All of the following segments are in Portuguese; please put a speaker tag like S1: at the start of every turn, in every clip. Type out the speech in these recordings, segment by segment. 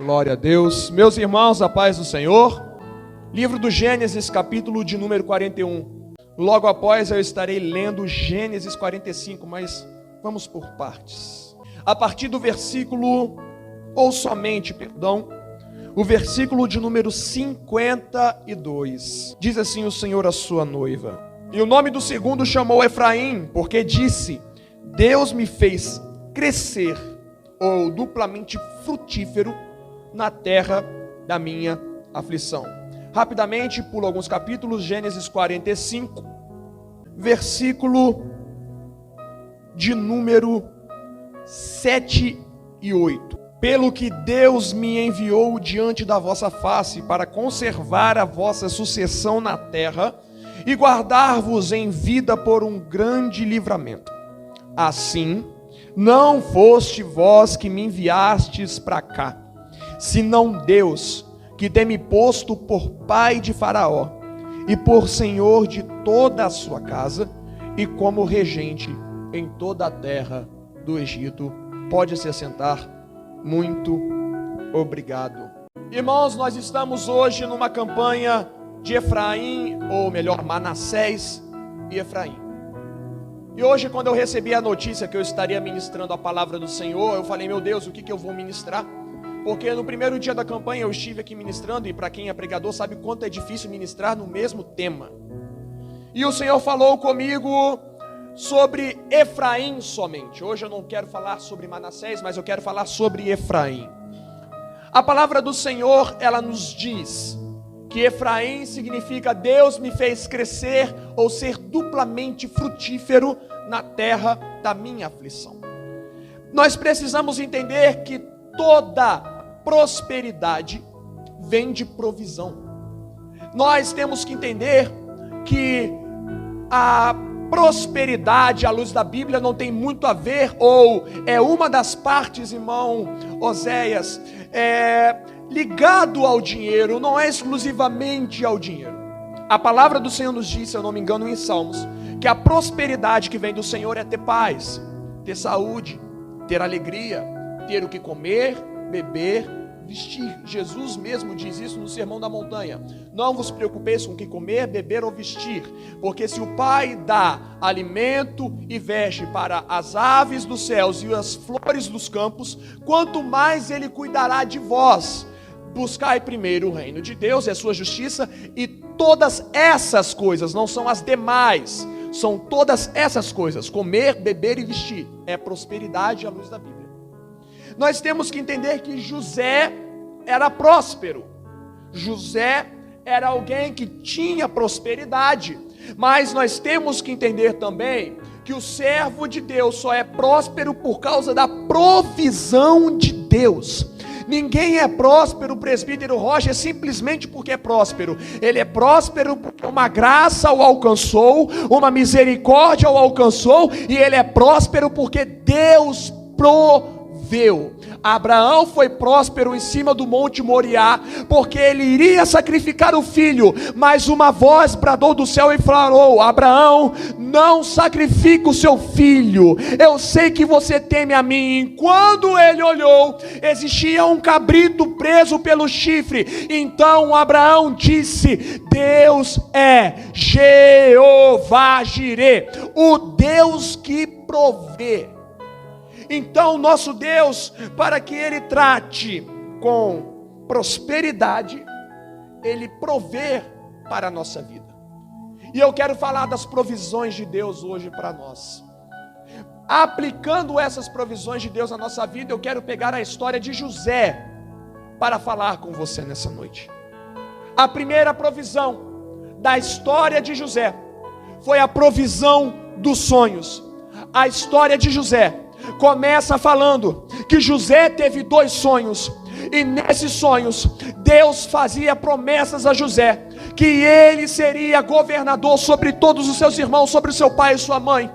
S1: Glória a Deus. Meus irmãos, a paz do Senhor. Livro do Gênesis, capítulo de número 41. Logo após eu estarei lendo Gênesis 45, mas vamos por partes. A partir do versículo, ou somente, o versículo de número 52. Diz assim o Senhor à sua noiva. E o nome do segundo chamou Efraim, porque disse: Deus me fez crescer, ou duplamente frutífero, na terra da minha aflição. Rapidamente, pulo alguns capítulos. Gênesis 45, versículo de número 7 e 8. Pelo que Deus me enviou diante da vossa face, para conservar a vossa sucessão na terra, e guardar-vos em vida por um grande livramento. Assim, não foste vós que me enviastes para cá, senão Deus, que tem me posto por pai de Faraó, e por senhor de toda a sua casa, e como regente em toda a terra do Egito. Pode se assentar. Muito obrigado. Irmãos, nós estamos hoje numa campanha de Efraim, ou melhor, Manassés e Efraim. E hoje, quando eu recebi a notícia que eu estaria ministrando a palavra do Senhor, eu falei: meu Deus, o que eu vou ministrar? Porque no primeiro dia da campanha eu estive aqui ministrando, e para quem é pregador sabe quanto é difícil ministrar no mesmo tema. E o Senhor falou comigo sobre Efraim somente. Hoje eu não quero falar sobre Manassés, mas eu quero falar sobre Efraim. A palavra do Senhor, ela nos diz que Efraim significa Deus me fez crescer, ou ser duplamente frutífero na terra da minha aflição. Nós precisamos entender que toda prosperidade vem de provisão. Nós temos que entender que a prosperidade, à luz da Bíblia, não tem muito a ver, ou é uma das partes, irmão Oséias, ligado ao dinheiro, não é exclusivamente ao dinheiro. A palavra do Senhor nos diz, se eu não me engano, em Salmos, que a prosperidade que vem do Senhor é ter paz, ter saúde, ter alegria, ter o que comer, beber, vestir. Jesus mesmo diz isso no Sermão da Montanha: não vos preocupeis com o que comer, beber ou vestir, porque se o Pai dá alimento e veste para as aves dos céus e as flores dos campos, quanto mais Ele cuidará de vós. Buscai primeiro o reino de Deus e a sua justiça, e todas essas coisas, não são as demais, são todas essas coisas: comer, beber e vestir, é prosperidade à luz da Bíblia. Nós temos que entender que José era próspero. José era alguém que tinha prosperidade. Mas nós temos que entender também que o servo de Deus só é próspero por causa da provisão de Deus. Ninguém é próspero, presbítero Roger, simplesmente porque é próspero. Ele é próspero porque uma graça o alcançou, uma misericórdia o alcançou, e ele é próspero porque Deus proveu. Abraão foi próspero em cima do monte Moriá, porque ele iria sacrificar o filho, mas uma voz bradou do céu e falou: Abraão, não sacrifique o seu filho, eu sei que você teme a mim. Quando ele olhou, existia um cabrito preso pelo chifre. Então Abraão disse: Deus é Jeová Jirê, o Deus que provê. Então nosso Deus, para que Ele trate com prosperidade, Ele provê para a nossa vida. E eu quero falar das provisões de Deus hoje para nós. Aplicando essas provisões de Deus na nossa vida, eu quero pegar a história de José para falar com você nessa noite. A primeira provisão da história de José foi a provisão dos sonhos. A história de José começa falando que José teve 2 sonhos, e nesses sonhos Deus fazia promessas a José, que ele seria governador sobre todos os seus irmãos, sobre o seu pai e sua mãe.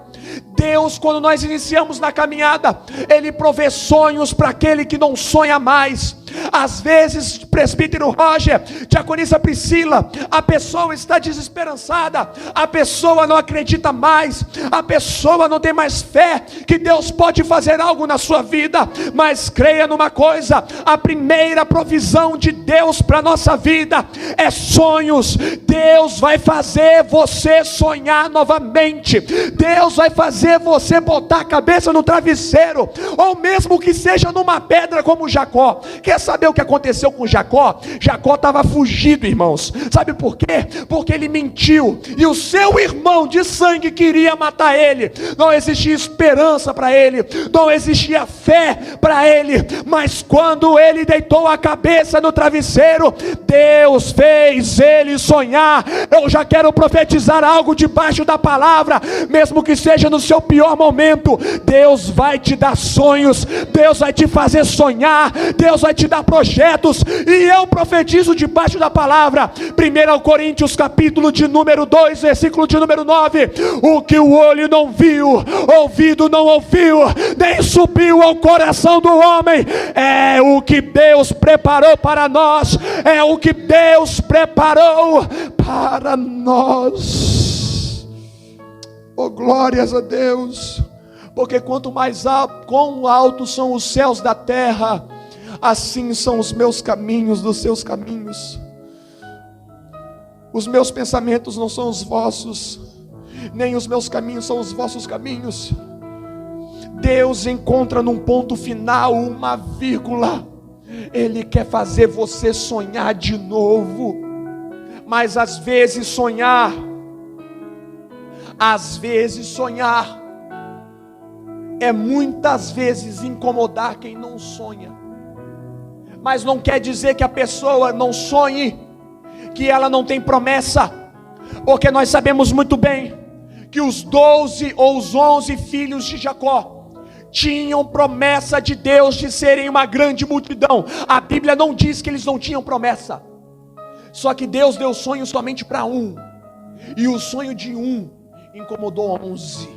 S1: Deus, quando nós iniciamos na caminhada, Ele provê sonhos para aquele que não sonha mais. Às vezes, presbítero Roger, diaconisa Priscila, a pessoa está desesperançada, a pessoa não acredita mais, a pessoa não tem mais fé que Deus pode fazer algo na sua vida. Mas creia numa coisa: a primeira provisão de Deus para a nossa vida é sonhos. Deus vai fazer você sonhar novamente. Deus vai fazer você botar a cabeça no travesseiro, ou mesmo que seja numa pedra, como Jacó. Quer saber o que aconteceu com Jacó? Jacó estava fugido, irmãos. Sabe por quê? Porque ele mentiu, e o seu irmão de sangue queria matar ele. Não existia esperança para ele, não existia fé para ele. Mas quando ele deitou a cabeça no travesseiro, Deus fez ele sonhar. Eu já quero profetizar algo debaixo da palavra. Mesmo que seja no seu pior momento, Deus vai te dar sonhos, Deus vai te fazer sonhar, Deus vai te dar projetos. E eu profetizo debaixo da palavra, 1 Coríntios capítulo de número 2, versículo de número 9: o que o olho não viu, ouvido não ouviu, nem subiu ao coração do homem, é o que Deus preparou para nós, é o que Deus preparou para nós. Oh, glórias a Deus. Porque quanto mais alto, quão altos são os céus da terra, assim são os meus caminhos dos seus caminhos. Os meus pensamentos não são os vossos, nem os meus caminhos são os vossos caminhos. Deus encontra num ponto final uma vírgula. Ele quer fazer você sonhar de novo. Mas às vezes sonhar é muitas vezes incomodar quem não sonha. Mas não quer dizer que a pessoa não sonhe, que ela não tem promessa. Porque nós sabemos muito bem que os 12 ou os 11 filhos de Jacó tinham promessa de Deus de serem uma grande multidão. A Bíblia não diz que eles não tinham promessa. Só que Deus deu sonho somente para um, e o sonho de um incomodou 11.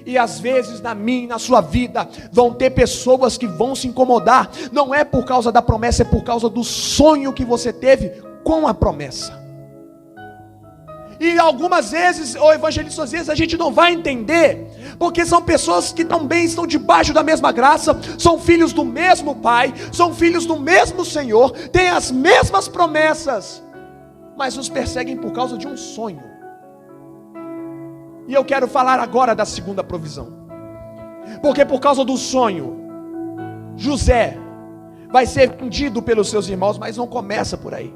S1: E às vezes na minha e na sua vida vão ter pessoas que vão se incomodar. Não é por causa da promessa, é por causa do sonho que você teve com a promessa. E algumas vezes, o evangelista, às vezes a gente não vai entender, porque são pessoas que também estão debaixo da mesma graça, são filhos do mesmo Pai, são filhos do mesmo Senhor, têm as mesmas promessas, mas os perseguem por causa de um sonho. E eu quero falar agora da segunda provisão, porque por causa do sonho, José vai ser vendido pelos seus irmãos, mas não começa por aí.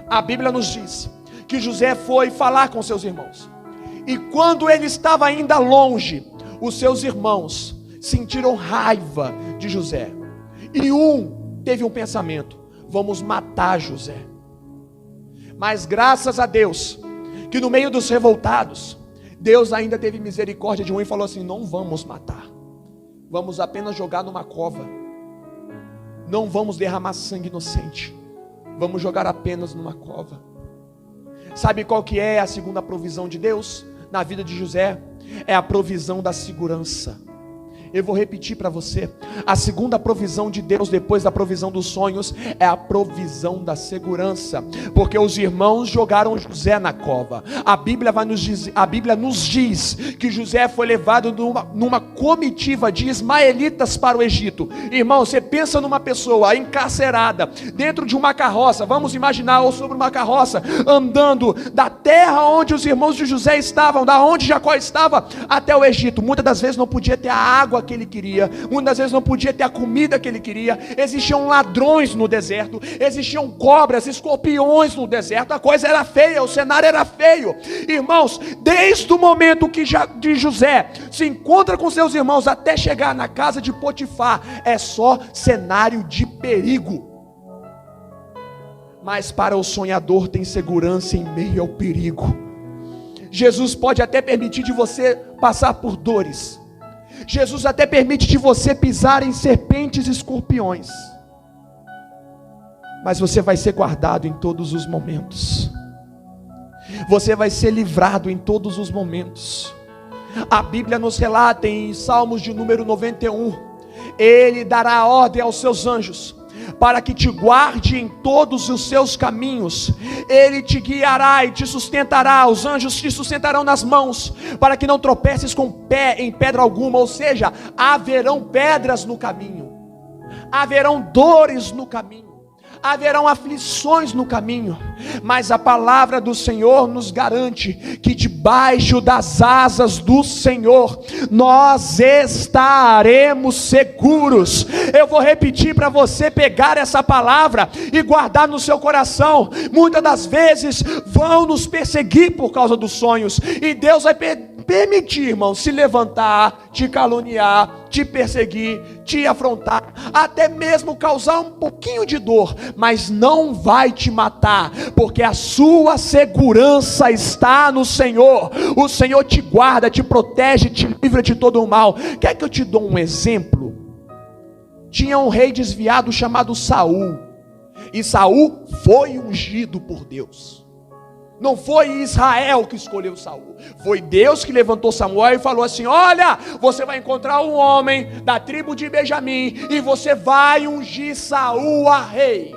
S1: A Bíblia nos diz que José foi falar com seus irmãos, e quando ele estava ainda longe, os seus irmãos sentiram raiva de José, e um teve um pensamento: vamos matar José. Mas graças a Deus, que no meio dos revoltados, Deus ainda teve misericórdia de um e falou assim: não vamos matar, vamos apenas jogar numa cova, não vamos derramar sangue inocente, vamos jogar apenas numa cova. Sabe qual que é a segunda provisão de Deus na vida de José? É a provisão da segurança. Eu vou repetir para você: a segunda provisão de Deus, depois da provisão dos sonhos, é a provisão da segurança. Porque os irmãos jogaram José na cova. A Bíblia nos diz que José foi levado numa comitiva de ismaelitas para o Egito. Irmão, você pensa numa pessoa encarcerada dentro de uma carroça, vamos imaginar, ou sobre uma carroça, andando da terra onde os irmãos de José estavam, da onde Jacó estava, até o Egito. Muitas das vezes não podia ter a água que ele queria, muitas vezes não podia ter a comida que ele queria, existiam ladrões no deserto, existiam cobras, escorpiões no deserto, a coisa era feia, o cenário era feio. Irmãos, desde o momento que de José se encontra com seus irmãos até chegar na casa de Potifar, é só cenário de perigo. Mas para o sonhador tem segurança em meio ao perigo. Jesus pode até permitir de você passar por dores, Jesus até permite de você pisar em serpentes e escorpiões, mas você vai ser guardado em todos os momentos, você vai ser livrado em todos os momentos. A Bíblia nos relata em Salmos de número 91, Ele dará ordem aos seus anjos para que te guarde em todos os seus caminhos. Ele te guiará e te sustentará, os anjos te sustentarão nas mãos, para que não tropeces com pé em pedra alguma. Ou seja, haverão pedras no caminho, haverão dores no caminho, haverão aflições no caminho, mas a palavra do Senhor nos garante que debaixo das asas do Senhor nós estaremos seguros. Eu vou repetir para você pegar essa palavra e guardar no seu coração. Muitas das vezes vão nos perseguir por causa dos sonhos, e Deus vai permitir, irmão, se levantar, te caluniar, te perseguir, te afrontar, até mesmo causar um pouquinho de dor, mas não vai te matar, porque a sua segurança está no Senhor. O Senhor te guarda, te protege, te livra de todo o mal. Quer que eu te dou um exemplo? Tinha um rei desviado chamado Saul, e Saul foi ungido por Deus. Não foi Israel que escolheu Saul, foi Deus que levantou Samuel e falou assim: olha, você vai encontrar um homem da tribo de Benjamim, e você vai ungir Saul a rei.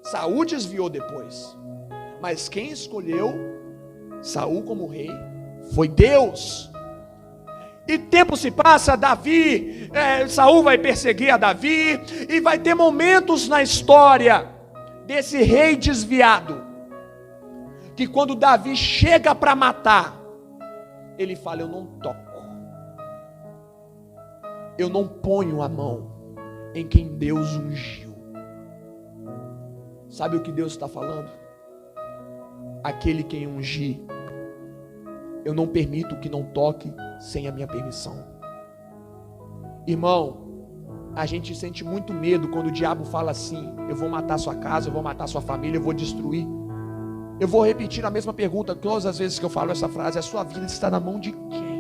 S1: Saul desviou depois, mas quem escolheu Saul como rei foi Deus. E tempo se passa, Saul vai perseguir a Davi, e vai ter momentos na história desse rei desviado, que quando Davi chega para matar, ele fala: eu não toco, eu não ponho a mão em quem Deus ungiu. Sabe o que Deus está falando? Aquele quem ungir, eu não permito que não toque sem a minha permissão. Irmão, a gente sente muito medo quando o diabo fala assim: eu vou matar sua casa, eu vou matar sua família, eu vou destruir. Eu vou repetir a mesma pergunta todas as vezes que eu falo essa frase: a sua vida está na mão de quem?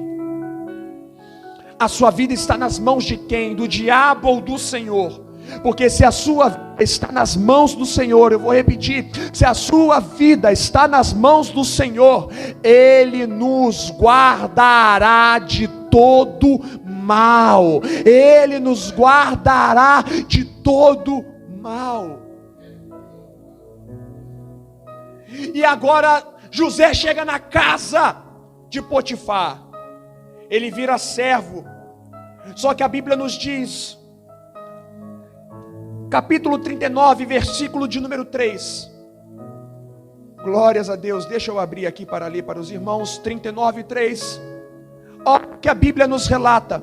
S1: A sua vida está nas mãos de quem? Do diabo ou do Senhor? Porque se a sua vida está nas mãos do Senhor, eu vou repetir, se a sua vida está nas mãos do Senhor, Ele nos guardará de todo mal. Ele nos guardará de todo mal. E agora José chega na casa de Potifar, ele vira servo. Só que a Bíblia nos diz, capítulo 39, versículo de número 3, glórias a Deus, deixa eu abrir aqui para ler para os irmãos. 39, 3, olha que a Bíblia nos relata: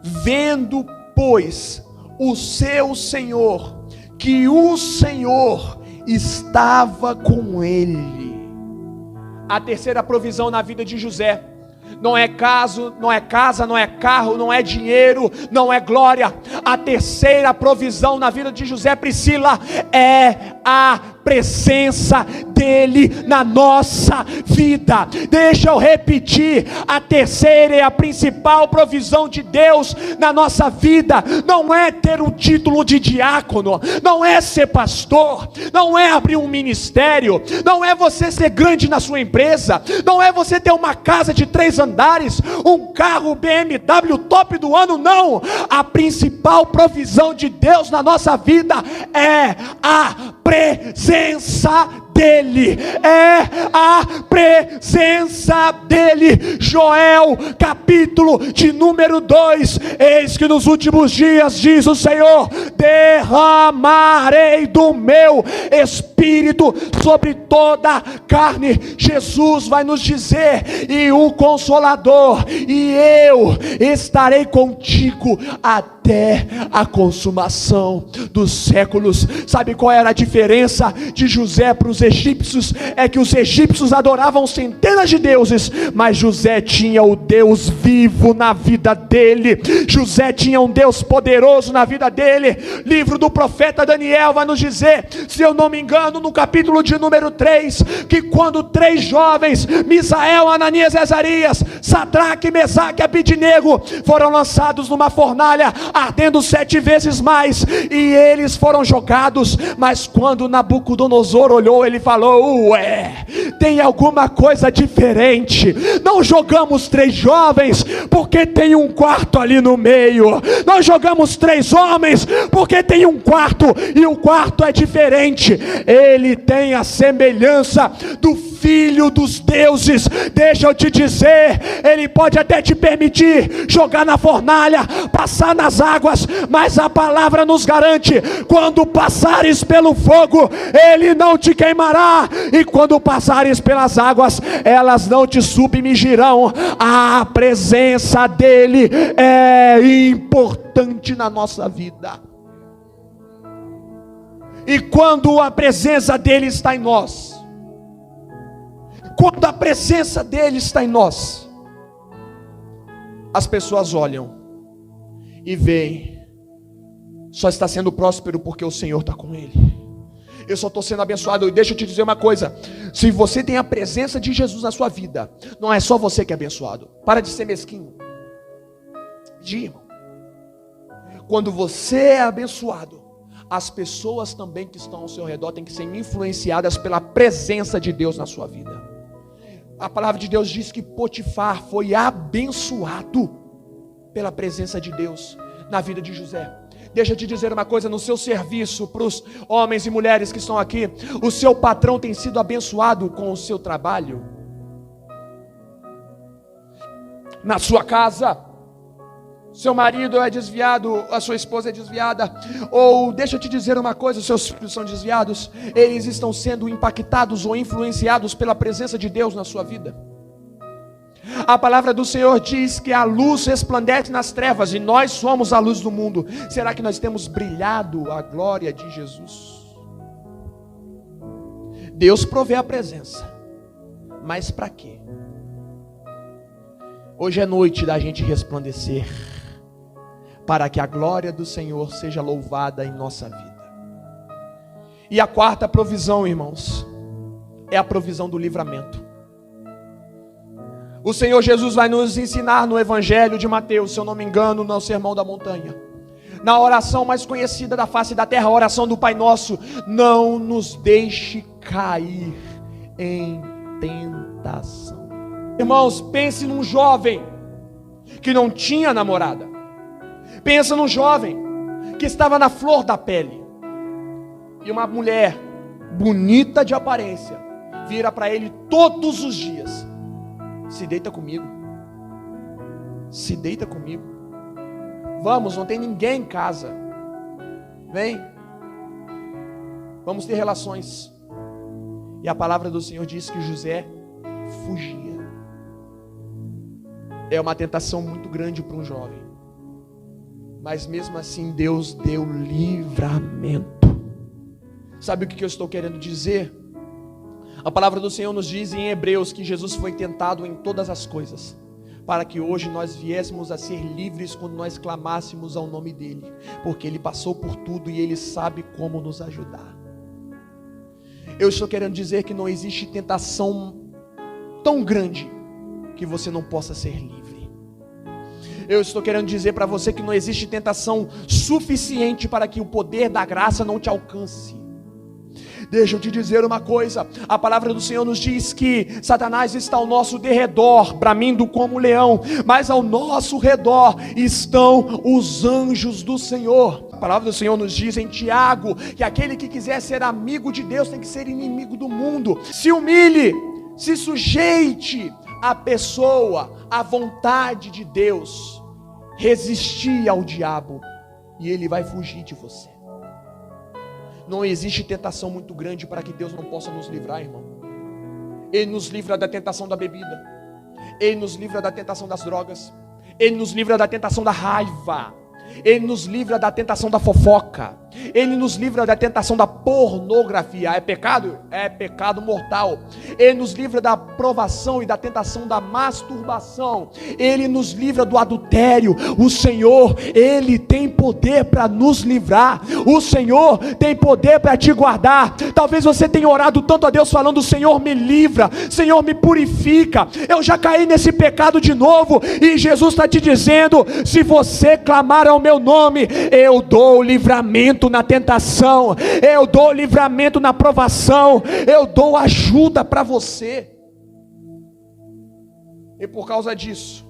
S1: vendo, pois, o seu Senhor, que o Senhor estava com ele. A terceira provisão na vida de José não é casa, não é carro, não é dinheiro, não é glória. A terceira provisão na vida de José, Priscila, é a presença dele na nossa vida. Deixa eu repetir: a terceira e a principal provisão de Deus na nossa vida não é ter um título de diácono, não é ser pastor, não é abrir um ministério, não é você ser grande na sua empresa, não é você ter uma casa de 3 andares, um carro BMW top do ano. Não, a principal provisão de Deus na nossa vida é a presença dele, é a presença dele. Joel, capítulo de número 2, eis que nos últimos dias, diz o Senhor, derramarei do meu Espírito sobre toda a carne. Jesus vai nos dizer: e o Consolador, e eu estarei contigo até a consumação dos séculos. Sabe qual era a diferença de José para os egípcios? É que os egípcios adoravam centenas de deuses, mas José tinha o Deus vivo na vida dele. José tinha um Deus poderoso na vida dele. Livro do profeta Daniel vai nos dizer, se eu não me engano, engano, no capítulo de número 3, que quando 3 jovens, Misael, Ananias e Azarias, Sadraque, Mesaque e Abidnego, foram lançados numa fornalha, ardendo 7 vezes mais, e eles foram jogados. Mas quando Nabucodonosor olhou, ele falou: ué, tem alguma coisa diferente. Não jogamos 3 jovens porque tem um quarto ali no meio. Nós jogamos 3 homens porque tem um quarto, e o quarto é diferente. Ele tem a semelhança do Filho dos deuses. Deixa eu te dizer, ele pode até te permitir jogar na fornalha, passar nas águas, mas a palavra nos garante: quando passares pelo fogo, ele não te queimará, e quando passares pelas águas, elas não te submergirão. A presença dele é importante na nossa vida, e quando a presença dele está em nós, quando a presença dele está em nós, as pessoas olham e veem: só está sendo próspero porque o Senhor está com ele. Eu só estou sendo abençoado. E deixa eu te dizer uma coisa: se você tem a presença de Jesus na sua vida, não é só você que é abençoado. Para de ser mesquinho. Irmão, quando você é abençoado, as pessoas também que estão ao seu redor têm que ser influenciadas pela presença de Deus na sua vida. A palavra de Deus diz que Potifar foi abençoado pela presença de Deus na vida de José. Deixa eu te dizer uma coisa: no seu serviço, para os homens e mulheres que estão aqui, o seu patrão tem sido abençoado com o seu trabalho. Na sua casa, seu marido é desviado, a sua esposa é desviada, ou deixa eu te dizer uma coisa: os seus filhos são desviados, eles estão sendo impactados ou influenciados pela presença de Deus na sua vida. A palavra do Senhor diz que a luz resplandece nas trevas, e nós somos a luz do mundo. Será que nós temos brilhado a glória de Jesus? Deus provê a presença, mas para quê? Hoje é noite da gente resplandecer, para que a glória do Senhor seja louvada em nossa vida. E a quarta provisão, irmãos, é a provisão do livramento. O Senhor Jesus vai nos ensinar no Evangelho de Mateus, se eu não me engano, no Sermão da Montanha, na oração mais conhecida da face da terra, a oração do Pai Nosso: não nos deixe cair em tentação. Irmãos, pense num jovem que não tinha namorada. Pensa num jovem que estava na flor da pele, e uma mulher bonita de aparência vira para ele todos os dias: se deita comigo, se deita comigo, vamos, não tem ninguém em casa, vem, vamos ter relações. E a palavra do Senhor diz que José fugia. É uma tentação muito grande para um jovem, mas mesmo assim Deus deu livramento. Sabe o que eu estou querendo dizer? A palavra do Senhor nos diz em Hebreus que Jesus foi tentado em todas as coisas, para que hoje nós viéssemos a ser livres quando nós clamássemos ao nome dEle, porque Ele passou por tudo e Ele sabe como nos ajudar. Eu estou querendo dizer que não existe tentação tão grande que você não possa ser livre. Eu estou querendo dizer para você que não existe tentação suficiente para que o poder da graça não te alcance. Deixa eu te dizer uma coisa: a palavra do Senhor nos diz que Satanás está ao nosso derredor, bramindo como leão, mas ao nosso redor estão os anjos do Senhor. A palavra do Senhor nos diz em Tiago que aquele que quiser ser amigo de Deus tem que ser inimigo do mundo. Se humilhe, se sujeite à pessoa, à vontade de Deus, resistir ao diabo e ele vai fugir de você. Não existe tentação muito grande para que Deus não possa nos livrar, irmão. Ele nos livra da tentação da bebida, Ele nos livra da tentação das drogas, Ele nos livra da tentação da raiva, Ele nos livra da tentação da fofoca, Ele nos livra da tentação da pornografia. É pecado? É pecado mortal. Ele nos livra da provação e da tentação da masturbação. Ele nos livra do adultério. O Senhor, Ele tem poder para nos livrar. O Senhor tem poder para te guardar. Talvez você tenha orado tanto a Deus falando: Senhor, me livra, Senhor, me purifica, eu já caí nesse pecado de novo. E Jesus está te dizendo: se você clamar ao meu nome, eu dou livramento na tentação, eu dou livramento na provação, eu dou ajuda para você. E por causa disso,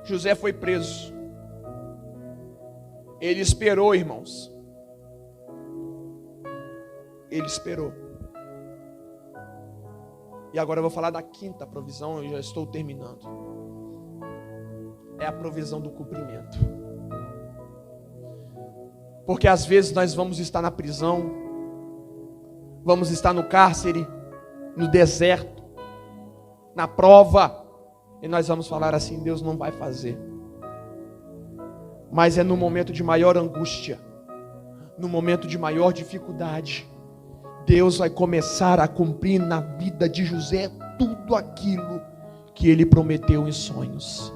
S1: José foi preso. Ele esperou, irmãos. Ele esperou. E agora eu vou falar da quinta provisão, eu já estou terminando. É a provisão do cumprimento. Porque às vezes nós vamos estar na prisão, vamos estar no cárcere, no deserto, na prova, e nós vamos falar assim: Deus não vai fazer. Mas é no momento de maior angústia, no momento de maior dificuldade, Deus vai começar a cumprir na vida de José tudo aquilo que ele prometeu em sonhos.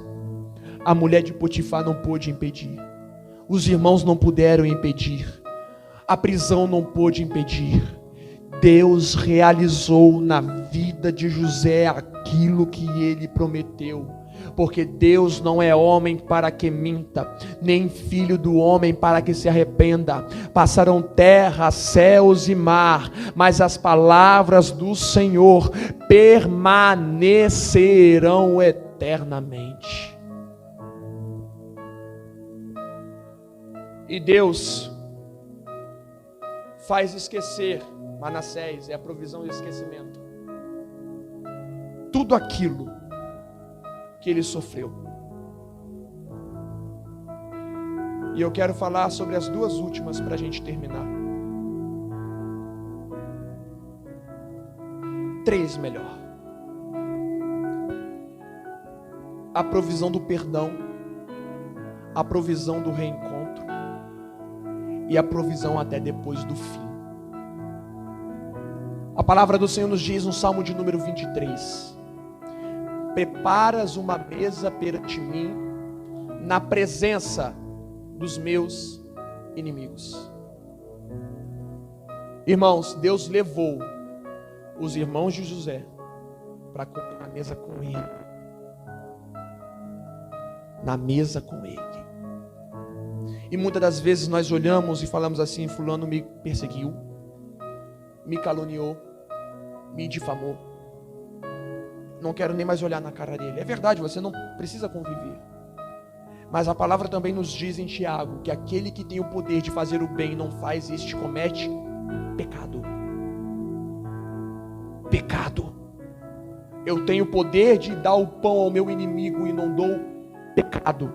S1: A mulher de Potifar não pôde impedir, os irmãos não puderam impedir, a prisão não pôde impedir. Deus realizou na vida de José aquilo que ele prometeu. Porque Deus não é homem para que minta, nem filho do homem para que se arrependa. Passarão terra, céus e mar, mas as palavras do Senhor permanecerão eternamente. E Deus faz esquecer, Manassés, é a provisão do esquecimento, tudo aquilo que ele sofreu. E eu quero falar sobre as duas últimas para a gente terminar. 3 melhor. A provisão do perdão, a provisão do reencontro e a provisão até depois do fim. A palavra do Senhor nos diz no Salmo de número 23: preparas uma mesa perante mim, na presença dos meus inimigos. Irmãos, Deus levou os irmãos de José para comer na mesa com ele. Na mesa com ele. E muitas das vezes nós olhamos e falamos assim: fulano me perseguiu, me caluniou, me difamou, não quero nem mais olhar na cara dele. É verdade, você não precisa conviver. Mas a palavra também nos diz em Tiago que aquele que tem o poder de fazer o bem e não faz, este comete pecado. Pecado. Eu tenho o poder de dar o pão ao meu inimigo e não dou, pecado.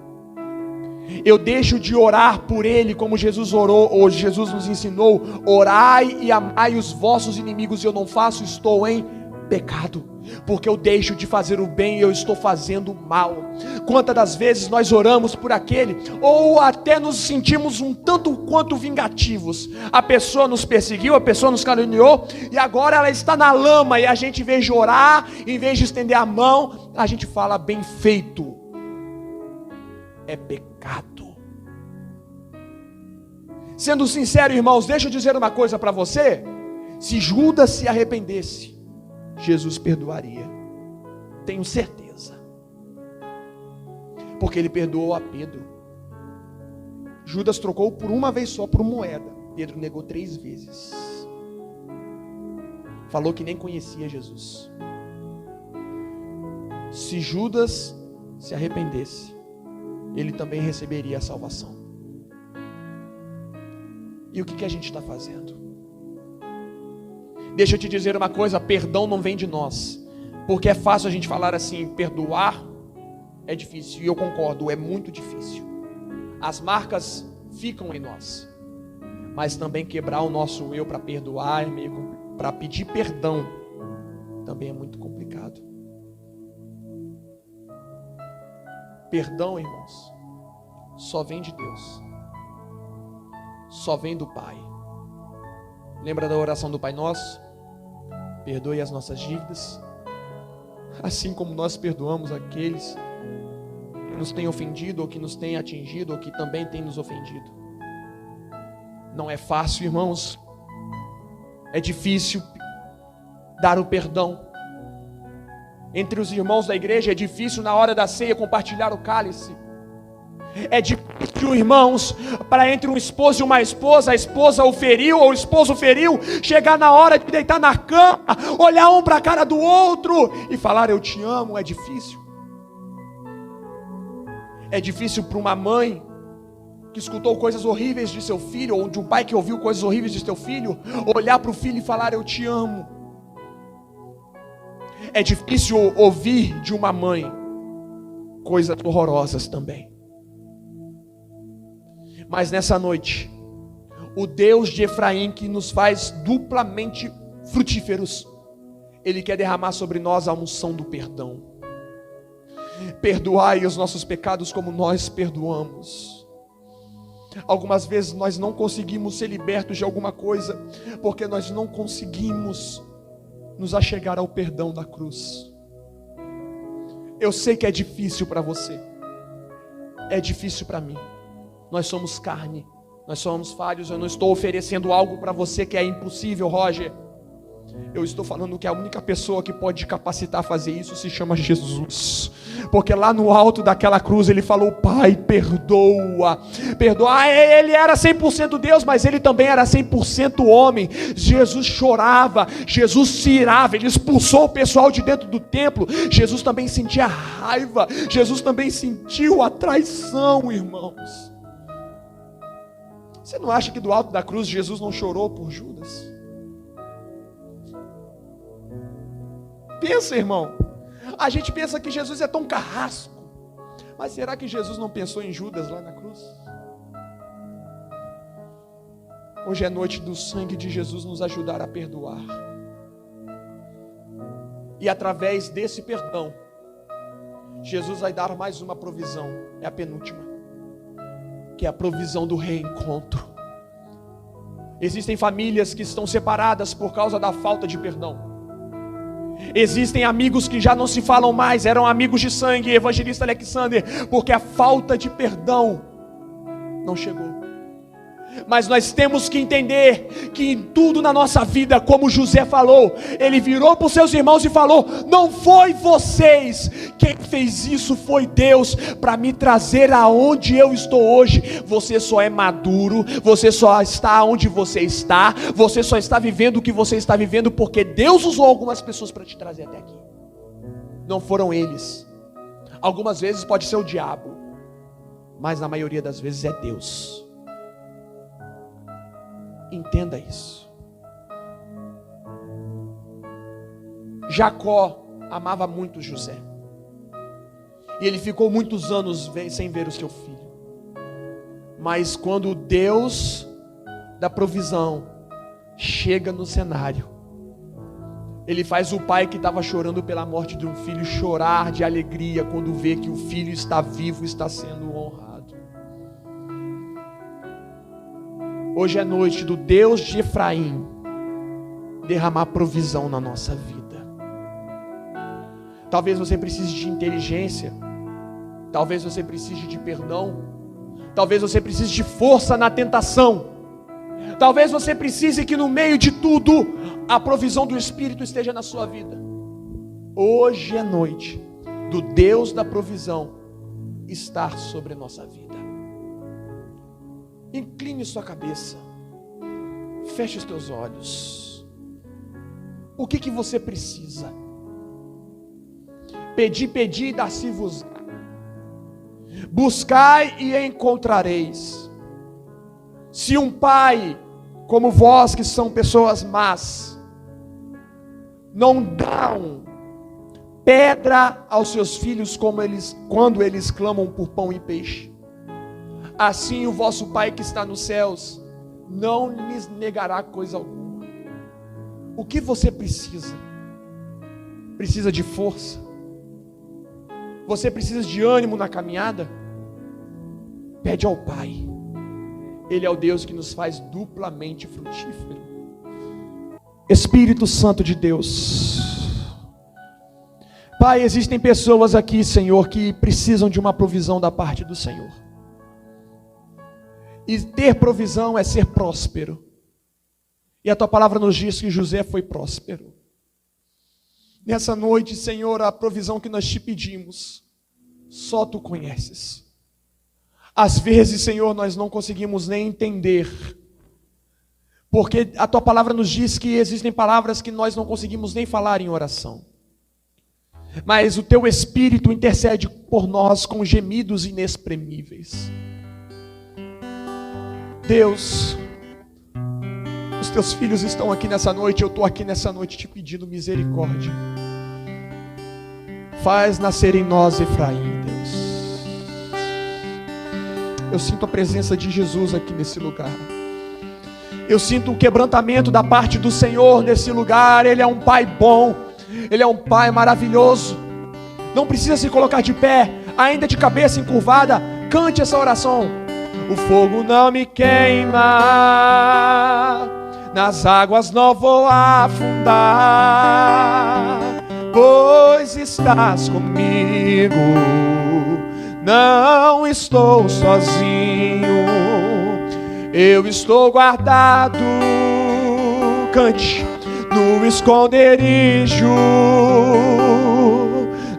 S1: Eu deixo de orar por ele como Jesus orou, ou Jesus nos ensinou: orai e amai os vossos inimigos, e eu não faço, estou em pecado. Porque eu deixo de fazer o bem e eu estou fazendo o mal. Quantas das vezes nós oramos por aquele, ou até nos sentimos um tanto quanto vingativos. A pessoa nos perseguiu, a pessoa nos caluniou, e agora ela está na lama, e a gente, em vez de orar, em vez de estender a mão, a gente fala: bem feito. É pecado. Sendo sincero, irmãos, deixa eu dizer uma coisa para você: se Judas se arrependesse, Jesus perdoaria, tenho certeza, porque ele perdoou a Pedro. Judas trocou por uma vez só por moeda, Pedro negou 3 vezes, falou que nem conhecia Jesus. Se Judas se arrependesse, ele também receberia a salvação. E o que a gente está fazendo? Deixa eu te dizer uma coisa: perdão não vem de nós, porque é fácil a gente falar assim, perdoar é difícil, e eu concordo, é muito difícil. As marcas ficam em nós, mas também quebrar o nosso eu para perdoar, para pedir perdão, também é muito complicado. Perdão, irmãos, só vem de Deus. só vem do Pai. Lembra da oração do Pai Nosso? Perdoe as nossas dívidas, assim como nós perdoamos aqueles que nos têm ofendido, ou que nos têm atingido, ou que também têm nos ofendido. Não é fácil, irmãos. É difícil dar o perdão. Entre os irmãos da igreja é difícil na hora da ceia compartilhar o cálice. É difícil, irmãos, para entre um esposo e uma esposa, a esposa o feriu ou o esposo o feriu, chegar na hora de deitar na cama, olhar um para a cara do outro e falar eu te amo. É difícil. É difícil para uma mãe que escutou coisas horríveis de seu filho, ou de um pai que ouviu coisas horríveis de seu filho, olhar para o filho e falar eu te amo. É difícil ouvir de uma mãe coisas horrorosas também. Mas nessa noite, o Deus de Efraim, que nos faz duplamente frutíferos, Ele quer derramar sobre nós a unção do perdão. Perdoai os nossos pecados como nós perdoamos. Algumas vezes nós não conseguimos ser libertos de alguma coisa, porque nós não conseguimos nos achegar ao perdão da cruz. Eu sei que é difícil para você, é difícil para mim. Nós somos carne, nós somos falhos. Eu não estou oferecendo algo para você que é impossível, Roger. Eu estou falando que a única pessoa que pode te capacitar a fazer isso se chama Jesus. Porque lá no alto daquela cruz ele falou: Pai, perdoa. Perdoa. Ele era 100% Deus, mas ele também era 100% homem. Jesus chorava, Jesus se irava, ele expulsou o pessoal de dentro do templo. Jesus também sentia raiva, Jesus também sentiu a traição, irmãos. Você não acha que do alto da cruz Jesus não chorou por Judas? Pensa, irmão. A gente pensa que Jesus é tão carrasco, mas será que Jesus não pensou em Judas lá na cruz? Hoje é noite do sangue de Jesus nos ajudar a perdoar. E através desse perdão, Jesus vai dar mais uma provisão. É a penúltima, que é a provisão do reencontro. Existem famílias que estão separadas por causa da falta de perdão. Existem amigos que já não se falam mais, eram amigos de sangue, evangelista Alexander, porque a falta de perdão não chegou. Mas nós temos que entender que em tudo na nossa vida, como José falou, ele virou para os seus irmãos e falou: não foi vocês, quem fez isso foi Deus, para me trazer aonde eu estou hoje. Você só é maduro, você só está onde você está vivendo o que você está vivendo, porque Deus usou algumas pessoas para te trazer até aqui. Não foram eles. Algumas vezes pode ser o diabo, mas na maioria das vezes é Deus. Entenda isso. Jacó amava muito José, e ele ficou muitos anos sem ver o seu filho. Mas quando o Deus da provisão chega no cenário, Ele faz o pai que estava chorando pela morte de um filho chorar de alegria quando vê que o filho está vivo, está sendo honrado. Hoje é noite do Deus de Efraim derramar provisão na nossa vida. Talvez você precise de inteligência, talvez você precise de perdão, talvez você precise de força na tentação, talvez você precise que no meio de tudo a provisão do Espírito esteja na sua vida. Hoje é noite do Deus da provisão estar sobre a nossa vida. Incline sua cabeça, feche os teus olhos. O que você precisa? Pedi e dar-se-vos. Buscai e encontrareis. Se um pai como vós, que são pessoas más, não dão pedra aos seus filhos quando eles clamam por pão e peixe, assim o vosso Pai que está nos céus não lhes negará coisa alguma. O que você precisa? Precisa de força? Você precisa de ânimo na caminhada? Pede ao Pai. Ele é o Deus que nos faz duplamente frutífero. Espírito Santo de Deus. Pai, existem pessoas aqui, Senhor, que precisam de uma provisão da parte do Senhor. E ter provisão é ser próspero. E a tua palavra nos diz que José foi próspero. Nessa noite, Senhor, a provisão que nós te pedimos, só tu conheces. Às vezes, Senhor, nós não conseguimos nem entender, porque a tua palavra nos diz que existem palavras que nós não conseguimos nem falar em oração. Mas o teu Espírito intercede por nós com gemidos inexprimíveis. Deus, os teus filhos estão aqui nessa noite, eu estou aqui nessa noite te pedindo misericórdia. Faz nascer em nós Efraim, Deus. Eu sinto a presença de Jesus aqui nesse lugar. Eu sinto o quebrantamento da parte do Senhor nesse lugar. Ele é um Pai bom, Ele é um Pai maravilhoso. Não precisa se colocar de pé, ainda de cabeça encurvada, cante essa oração. O fogo não me queima, nas águas não vou afundar, pois estás comigo, não estou sozinho, eu estou guardado, cante, no esconderijo,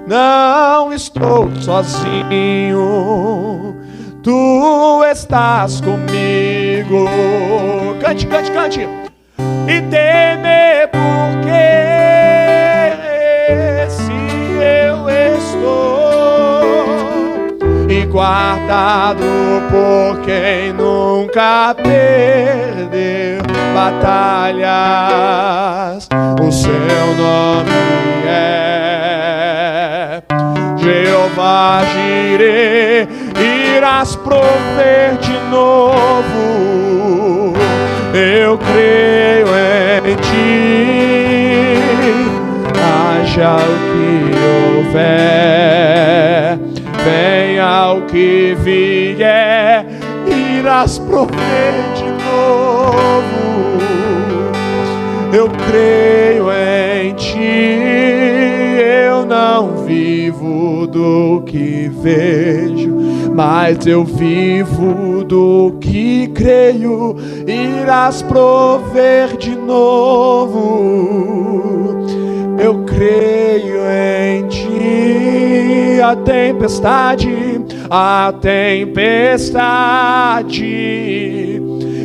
S1: não estou sozinho, tu estás comigo. Cante, cante, cante. E teme porque se eu estou e guardado por quem nunca perdeu batalhas. O seu nome é Jeová Jireh. Irás prover de novo, eu creio em ti, haja o que houver, venha o que vier, irás prover de novo, eu creio em ti, eu não vivo do que vejo, mas eu vivo do que creio, irás prover de novo, eu creio em ti. A tempestade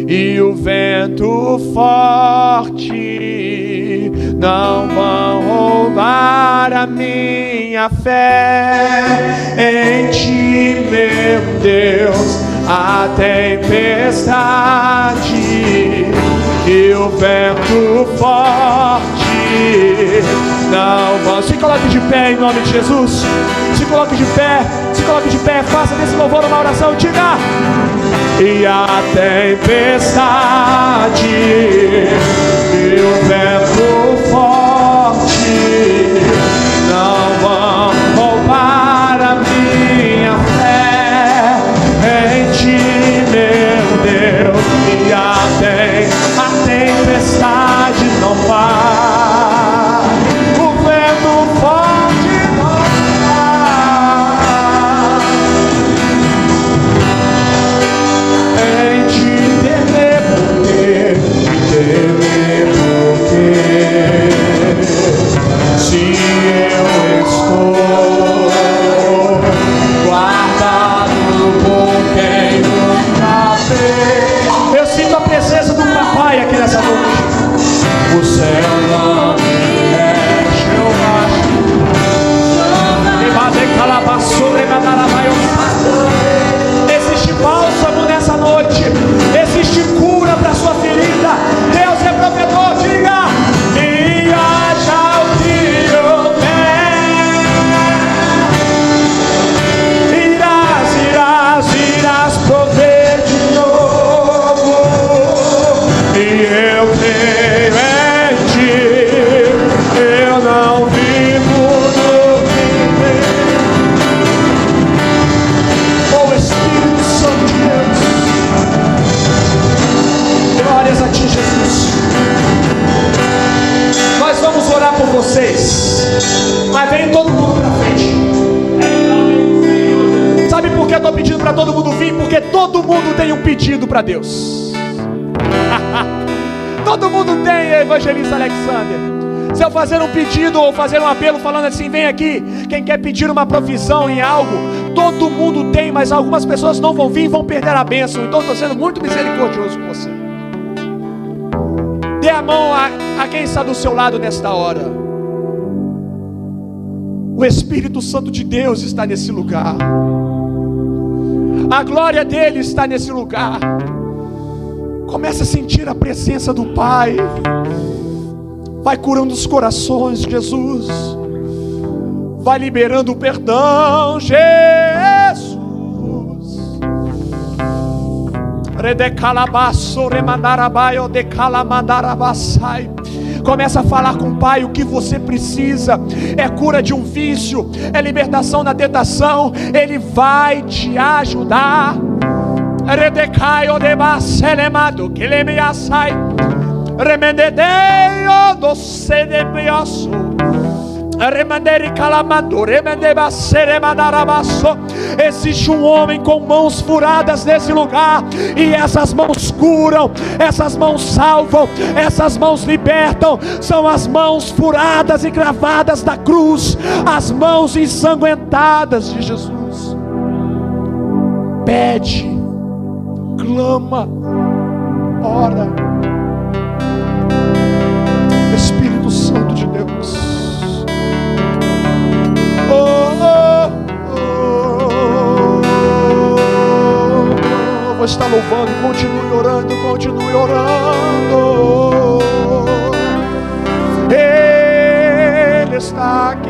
S1: e o vento forte não vão roubar a minha fé em ti, meu Deus. A tempestade e o vento forte não vão. Se coloque de pé em nome de Jesus. Se coloque de pé, faça desse louvor uma oração, diga. E a tempestade e o vento forte não vão roubar a minha fé em ti, meu Deus. E a tempestade não vai, o vento forte não vai. Em ti temer porque se eu estou guardado por quem nunca fez. Eu sinto a presença do papai aqui nessa noite. O seu nome é Jeová. Existe bálsamo nessa noite. Existe cura para sua ferida. Deus é provedor, diga. E haja o que houver, irás prover de novo. E eu creio em ti, eu não vivo do que vejo. Oh Espírito Santo de Deus, Mas vem todo mundo pra frente. Sabe por que eu estou pedindo para todo mundo vir? Porque todo mundo tem um pedido para Deus. Todo mundo tem, evangelista Alexander. Se eu fazer um pedido ou fazer um apelo falando assim, vem aqui, quem quer pedir uma provisão em algo, todo mundo tem, mas algumas pessoas não vão vir e vão perder a bênção. Então eu estou sendo muito misericordioso com você. Dê a mão a quem está do seu lado nesta hora. O Espírito Santo de Deus está nesse lugar. A glória dele está nesse lugar. Começa a sentir a presença do Pai. Vai curando os corações, Jesus. Vai liberando o perdão, Jesus. Redecalabaço, remandarabaio, decalamandarabasai. Começa a falar com o Pai o que você precisa. É cura de um vício, é libertação da tentação. Ele vai te ajudar. Redecaio de bacelemado, que le me assai. Remendedeio do sedebioso. Remanderi calamando, remendeba seremandarabaço. Existe um homem com mãos furadas nesse lugar, e essas mãos curam, essas mãos salvam, essas mãos libertam. São as mãos furadas e gravadas da cruz, as mãos ensanguentadas de Jesus. Pede, clama, ora. Espírito Santo de Deus. Vou estar louvando, continue orando, continue orando. Ele está aqui.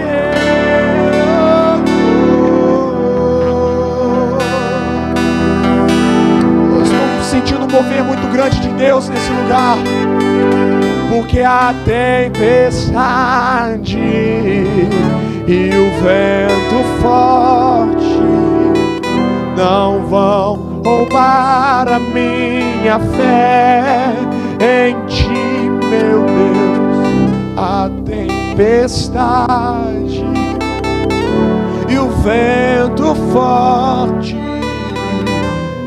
S1: Eu estou sentindo um mover muito grande de Deus nesse lugar. Porque a tempestade e o vento forte não vão roubar a minha fé em ti, meu Deus. A tempestade e o vento forte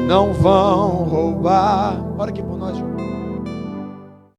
S1: não vão roubar. Bora aqui,